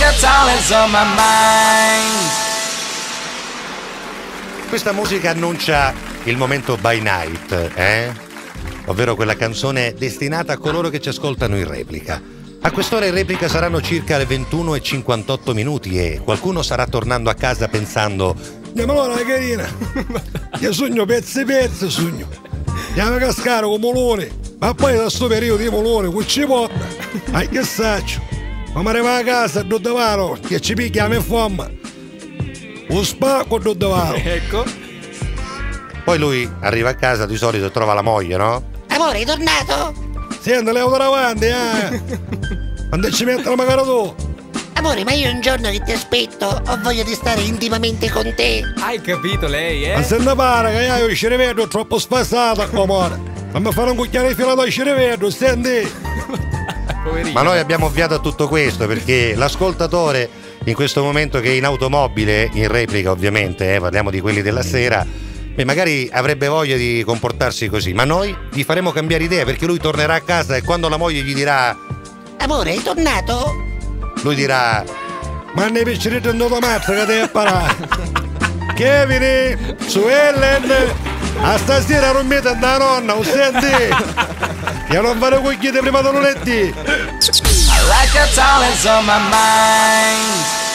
like a towel is on my mind. Questa musica annuncia il momento by night, ovvero quella canzone destinata a coloro che ci ascoltano in replica. A quest'ora in replica saranno circa le 21:58 minuti e qualcuno sarà tornando a casa pensando: andiamo allora carina, io sogno pezzi sogno, andiamo a cascare con molone, ma poi da sto periodo di molone qui ci porta, ma che saccio, ma arriva a casa dove davano che ci picchiamo in forma, un spacco dove davano. Ecco. Poi lui arriva a casa di solito e trova la moglie, no? Amore, hai tornato? Senti, levo davanti, quando ci mettono magari tu. Amore, ma io un giorno che ti aspetto ho voglia di stare intimamente con te. Hai capito lei, Ma se ne pare che io ci rivedo troppo spassato, amore. Fammi fare un cucchiaio di filato e ci rivedo, senti? Poverino. Ma noi abbiamo ovviato a tutto questo perché l'ascoltatore in questo momento che è in automobile, in replica ovviamente, parliamo di quelli della sera, magari avrebbe voglia di comportarsi così, ma noi gli faremo cambiare idea perché lui tornerà a casa e quando la moglie gli dirà: Amore, hai tornato? lui dirà: ma ne piccirete un noto mazzo che devi imparare. Kevin, su Ellen, a stasera non mi da nonna, non senti? Io non fare cucchiate prima di lunedì. I like a towel is on my mind.